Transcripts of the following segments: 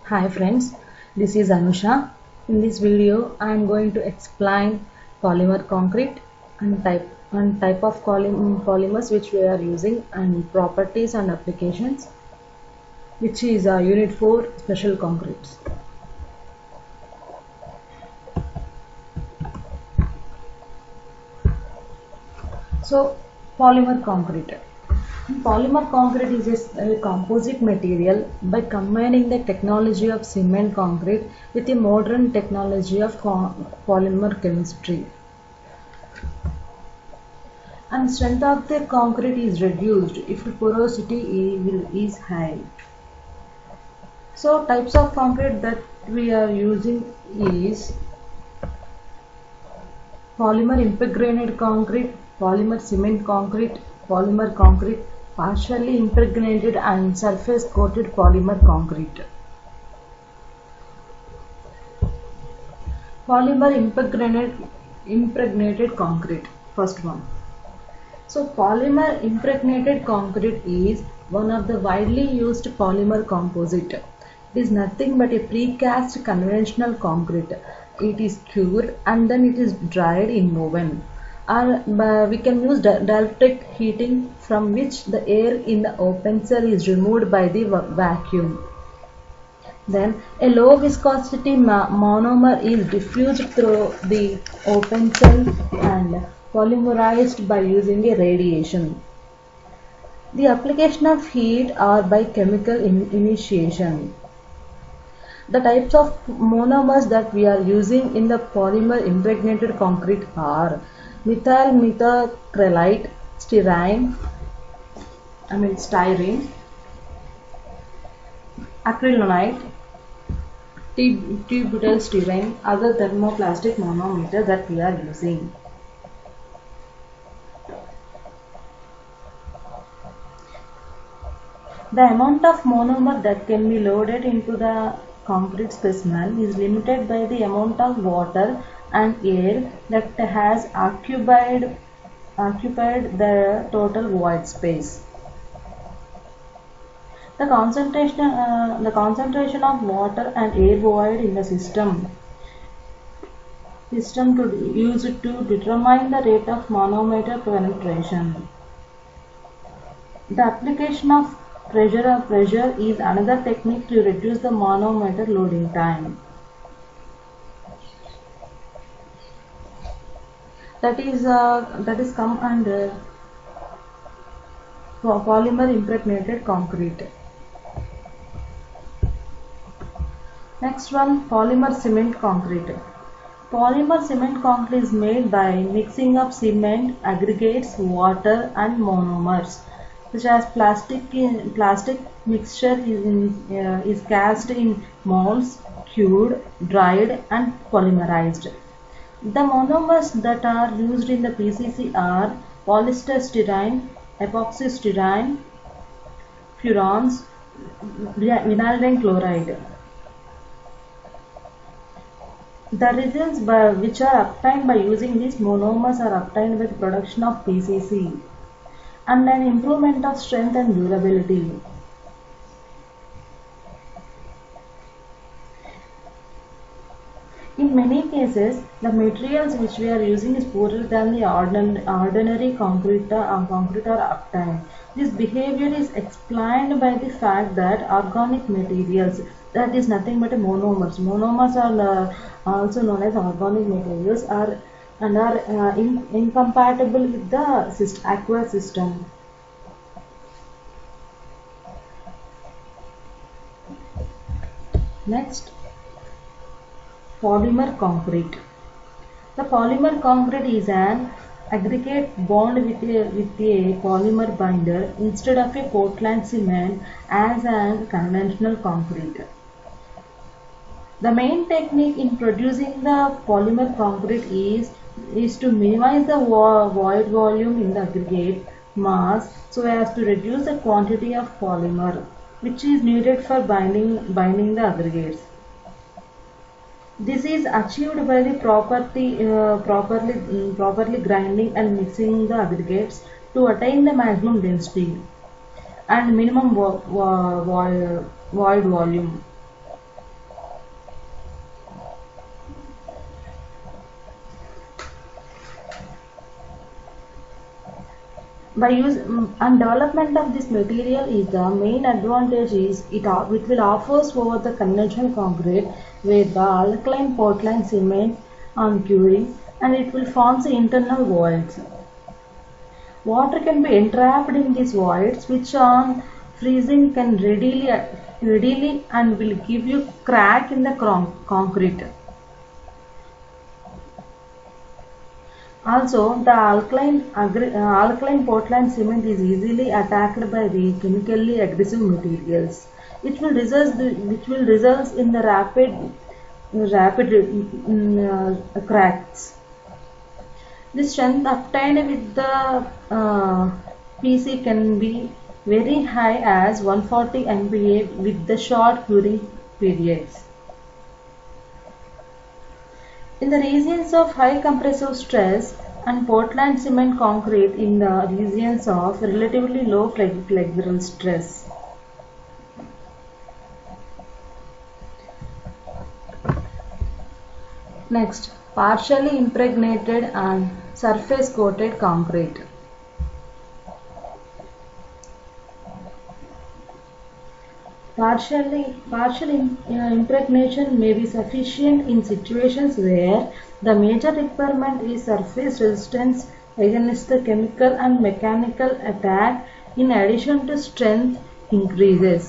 Hi friends, this is Anusha. In this video, I am going to explain polymer concrete and type of polymers which we are using and properties and applications, which is Unit 4 Special Concretes. So, polymer concrete. Polymer concrete is a composite material by combining the technology of cement concrete with the modern technology of polymer chemistry. And strength of the concrete is reduced if porosity is high. So types of concrete that we are using is polymer impregnated concrete, polymer cement concrete, polymer concrete, partially impregnated and surface coated polymer concrete. Polymer impregnated concrete, first one. So polymer impregnated concrete is one of the widely used polymer composite. It is nothing but a precast conventional concrete. It is cured and then it is dried in oven. Or we can use dielectric heating, from which the air in the open cell is removed by the vacuum. Then a low viscosity monomer is diffused through the open cell and polymerized by using a radiation. The application of heat or by chemical initiation. The types of monomers that we are using in the polymer impregnated concrete are methyl methacrylate, styrene, acrylonite, T-butylstyrene, other thermoplastic monomer that we are using. The amount of monomer that can be loaded into the concrete specimen is limited by the amount of water and air that has occupied the total void space. The concentration of water and air void in the system to use it to determine the rate of manometer penetration. The application of pressure is another technique to reduce the manometer loading time. That is come under polymer impregnated concrete. Next one, polymer cement concrete. Polymer cement concrete is made by mixing of cement, aggregates, water and monomers, such as plastic mixture is cast in molds, cured, dried and polymerized. The monomers that are used in the PCC are polyester styrene, epoxy styrene, furans, vinylidene chloride. The results which are obtained by using these monomers are obtained with production of PCC and an improvement of strength and durability. In many cases, the materials which we are using is poorer than the ordinary concrete are obtained. This behavior is explained by the fact that organic materials, that is nothing but monomers. Monomers are also known as organic materials, are incompatible with the aqueous system. Next, polymer concrete. The polymer concrete is an aggregate bond with a polymer binder instead of a Portland cement as an conventional concrete. The main technique in producing the polymer concrete is to minimize the void volume in the aggregate mass so as to reduce the quantity of polymer which is needed for binding the aggregates. This is achieved by the properly grinding and mixing the aggregates to attain the maximum density and minimum void volume. And development of this material is the main advantage is it will offers over the conventional concrete with the alkaline Portland cement on curing, and it will form the internal voids. Water can be entrapped in these voids, which on freezing can readily and will give you crack in the concrete. Also, the alkaline Portland cement is easily attacked by the chemically aggressive materials, which will result in the rapid cracks. The strength obtained with the PC can be very high as 140 MPa with the short curing periods. In the regions of high compressive stress and Portland cement concrete in the regions of relatively low flexural stress. Next, partially impregnated and surface coated concrete. Partial impregnation may be sufficient in situations where the major requirement is surface resistance against the chemical and mechanical attack in addition to strength increase.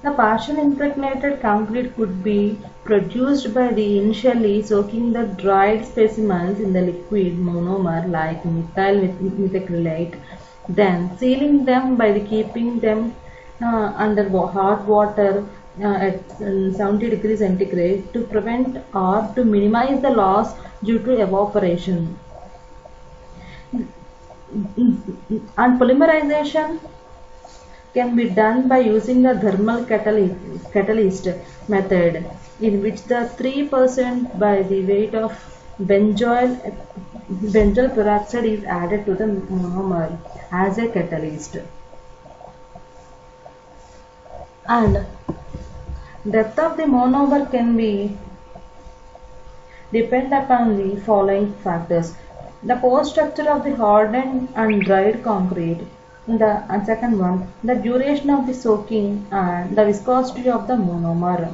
The partial impregnated concrete could be produced by the initially soaking the dried specimens in the liquid monomer like methyl methacrylate, then sealing them by keeping them under hot water at 70 degrees centigrade to prevent or to minimize the loss due to evaporation. And polymerization can be done by using the thermal catalyst method, in which the 3% by the weight of benzoyl peroxide is added to the monomer as a catalyst. And depth of the monomer can be depend upon the following factors: the pore structure of the hardened and dried concrete, and second one, the duration of the soaking and the viscosity of the monomer.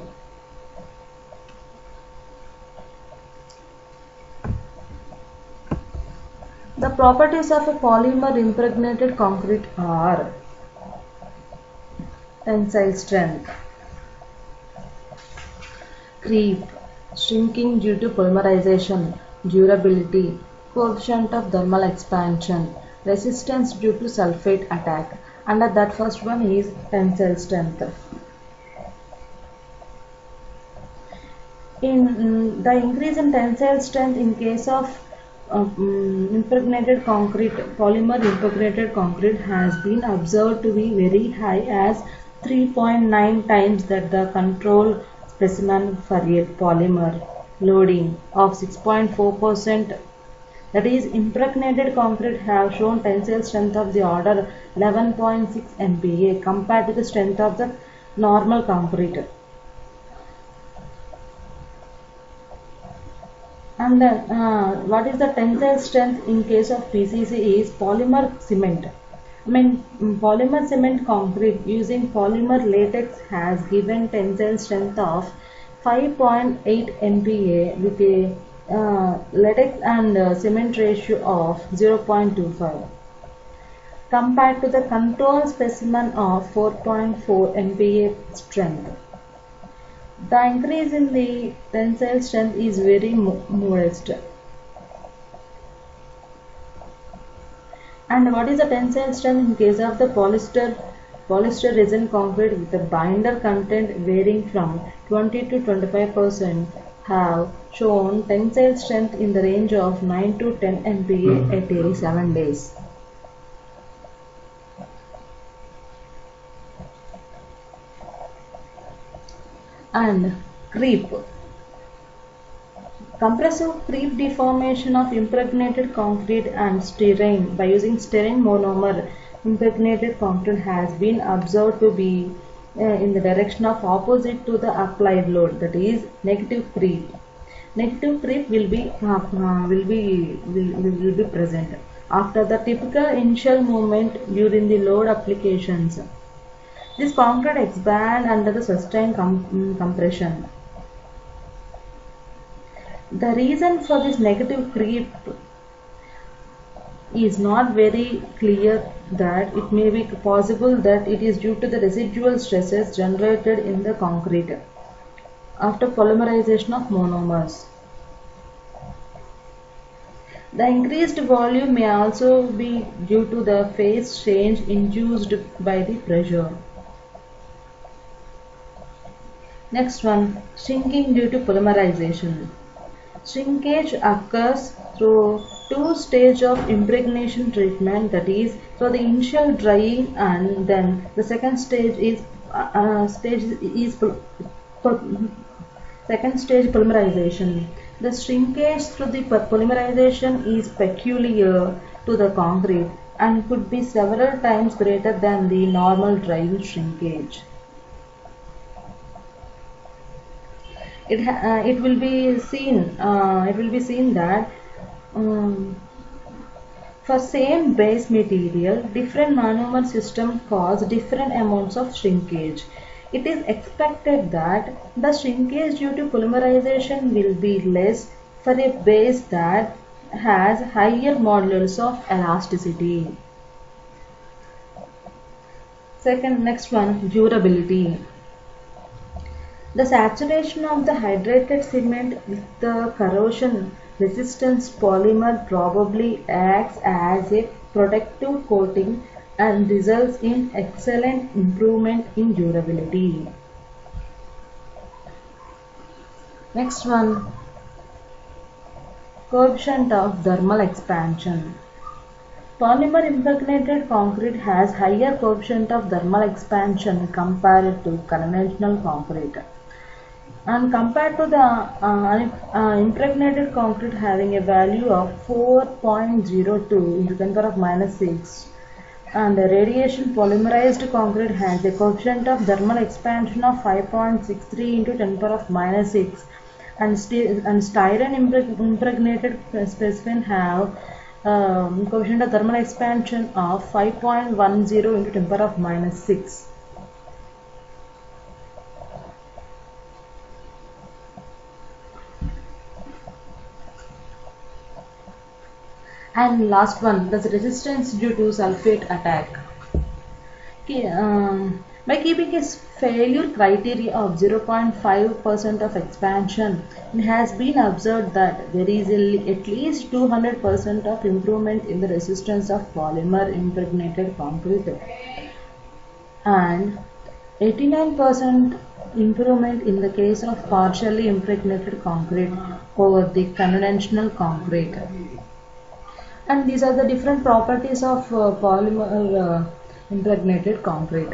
The properties of a polymer impregnated concrete are tensile strength, creep, shrinking due to polymerization, durability, coefficient of thermal expansion, resistance due to sulfate attack, and that first one is tensile strength. In the increase in tensile strength in case of polymer impregnated concrete has been observed to be very high as 3.9 times that the control specimen for a polymer loading of 6.4%. That is, impregnated concrete have shown tensile strength of the order 11.6 MPa compared to the strength of the normal concrete. And then, what is the tensile strength in case of PCC is polymer cement. Polymer cement concrete using polymer latex has given tensile strength of 5.8 MPa with a latex and cement ratio of 0.25 compared to the control specimen of 4.4 MPa strength. The increase in the tensile strength is very modest. And what is the tensile strength in case of the polyester resin concrete with a binder content varying from 20 to 25% have shown tensile strength in the range of 9 to 10 MPa at 87 days. And creep. Compressive creep deformation of impregnated concrete and styrene by using styrene monomer impregnated concrete has been observed to be in the direction of opposite to the applied load, that is negative creep. Negative creep will be present after the typical initial movement during the load applications. This concrete expands under the sustained compression. The reason for this negative creep is not very clear, that it may be possible that it is due to the residual stresses generated in the concrete after polymerization of monomers. The increased volume may also be due to the phase change induced by the pressure. Next one, shrinking due to polymerization. Shrinkage occurs through two stages of impregnation treatment, that is, so the initial drying and then the second stage is second stage polymerization. The shrinkage through the polymerization is peculiar to the concrete and could be several times greater than the normal drying shrinkage. It will be seen that for same base material, different monomer systems cause different amounts of shrinkage. It is expected that the shrinkage due to polymerization will be less for a base that has higher modulus of elasticity. Next one, durability. The saturation of the hydrated cement with the corrosion resistance polymer probably acts as a protective coating and results in excellent improvement in durability. Next one, coefficient of thermal expansion. Polymer impregnated concrete has higher coefficient of thermal expansion compared to conventional concrete, and compared to the impregnated concrete having a value of 4.02 into 10 power of minus 6, and the radiation polymerized concrete has a coefficient of thermal expansion of 5.63 into 10 power of minus 6, and styrene impregnated specimen have coefficient of thermal expansion of 5.10 into 10 power of minus 6. And last one, that's resistance due to sulfate attack. By keeping a failure criteria of 0.5% of expansion, it has been observed that there is at least 200% of improvement in the resistance of polymer impregnated concrete and 89% improvement in the case of partially impregnated concrete over the conventional concrete. And these are the different properties of polymer impregnated concrete.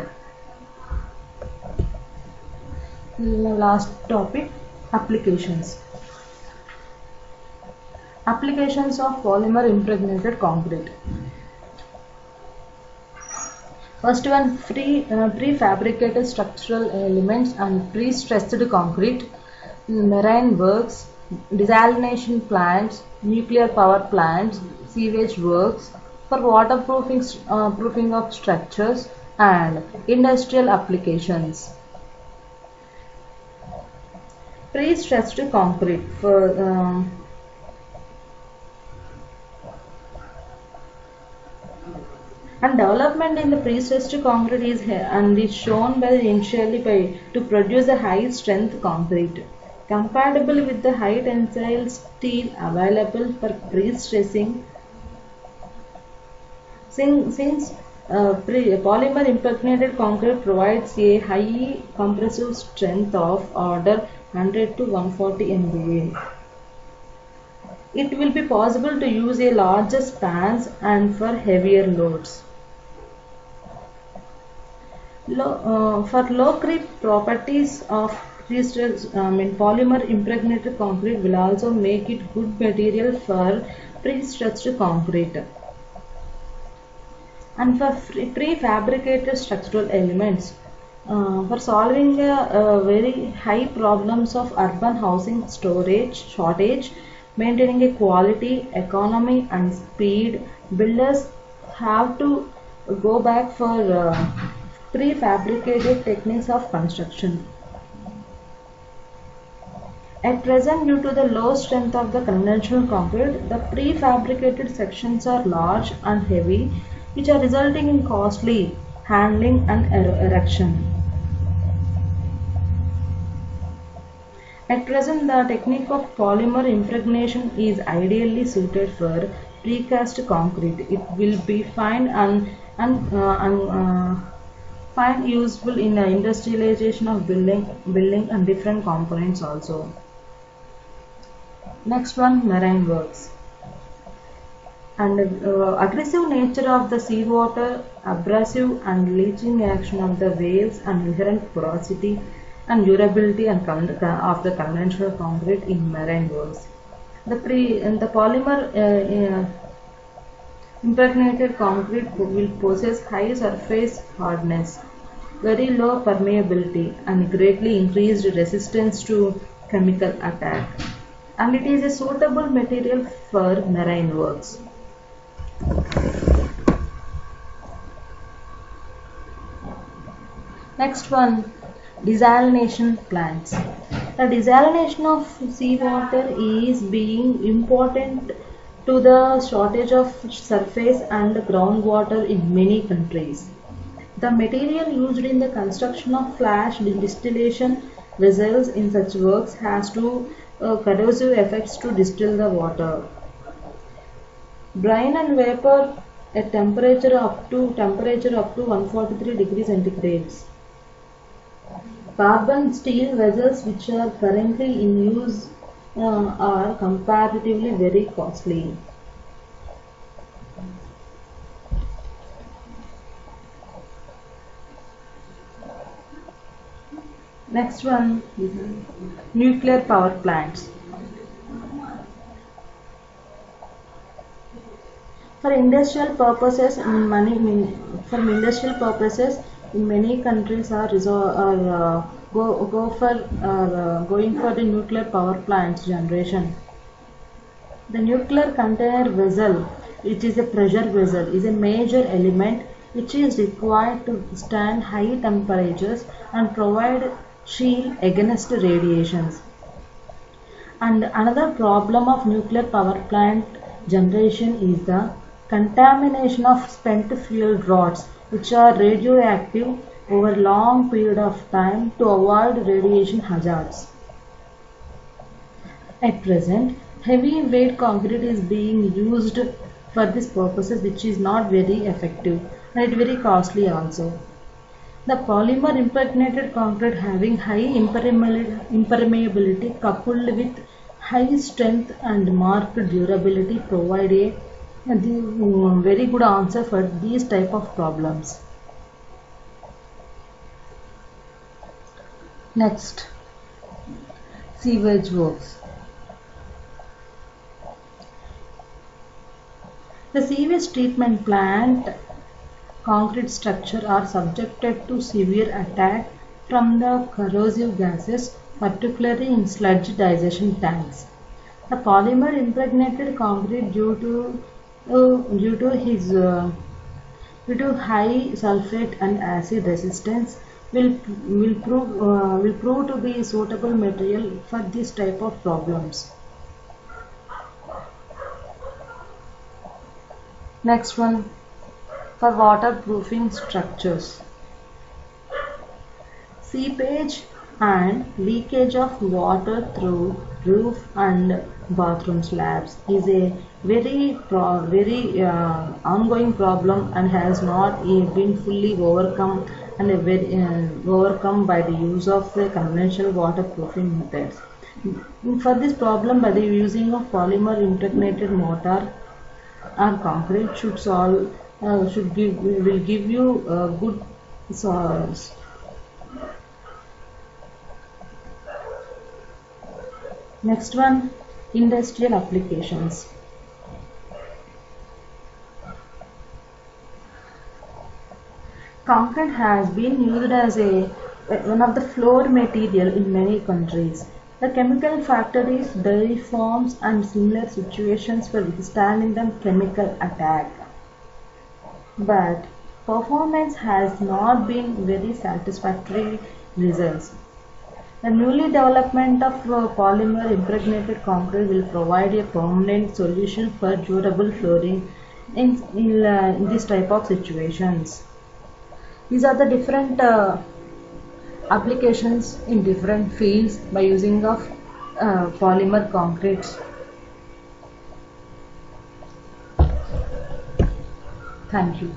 Last topic, applications. Applications of polymer impregnated concrete. First one, prefabricated structural elements and pre-stressed concrete, marine works, desalination plants, nuclear power plants, sewage works, for waterproofing proofing of structures, and industrial applications. Pre-stressed concrete for and development in the pre-stressed concrete is shown by initially to produce a high strength concrete compatible with the high tensile steel available for pre-stressing. Since polymer impregnated concrete provides a high compressive strength of order 100 to 140 MPa. It will be possible to use a larger spans and for heavier loads. For low creep properties of polymer impregnated concrete will also make it good material for pre-stressed concrete. And for prefabricated structural elements, For solving very high problems of urban housing storage shortage, maintaining a quality, economy and speed, builders have to go back for prefabricated techniques of construction. At present, due to the low strength of the conventional concrete, the prefabricated sections are large and heavy, which are resulting in costly handling and erection. At present, the technique of polymer impregnation is ideally suited for precast concrete. It will be find useful in the industrialization of building and different components also. Next one, marine works. And aggressive nature of the seawater, abrasive and leaching action of the waves, and inherent porosity and durability and of the conventional concrete in marine works. The polymer impregnated concrete will possess high surface hardness, very low permeability, and greatly increased resistance to chemical attack. And it is a suitable material for marine works. Next one, desalination plants. The desalination of seawater is being important to the shortage of surface and groundwater in many countries. The material used in the construction of flash distillation vessels in such works has corrosive effects to distill the water. Brine and vapor at temperature up to 143 degrees centigrade. Carbon steel vessels which are currently in use are comparatively very costly. Next one, nuclear power plants. For industrial purposes, in many countries are going for the nuclear power plants generation. The nuclear container vessel, which is a pressure vessel, is a major element which is required to stand high temperatures and provide shield against radiations. And another problem of nuclear power plant generation is the contamination of spent fuel rods, which are radioactive over long period of time to avoid radiation hazards. At present, heavy weight concrete is being used for these purposes, which is not very effective and it very costly also. The polymer impregnated concrete having high impermeability coupled with high strength and marked durability provide a very good answer for these type of problems. Next, sewage works. The sewage treatment plant concrete structure are subjected to severe attack from the corrosive gases, particularly in sludge digestion tanks. The polymer impregnated concrete due to high sulfate and acid resistance will prove to be suitable material for this type of problems. Next one, for waterproofing structures. Seepage and leakage of water through roof and bathroom slabs is a very ongoing problem and has not been fully overcome overcome by the use of the conventional waterproofing methods. For this problem, by the using of polymer impregnated mortar or concrete will give you good soils. Next one, industrial applications. Concrete has been used as a one of the floor material in many countries. The chemical factories, dairy farms, and similar situations for withstanding the chemical attack. But performance has not been very satisfactory results. The newly development of polymer impregnated concrete will provide a permanent solution for durable flooring in this type of situations. These are the different applications in different fields by using of polymer concretes. Thank you.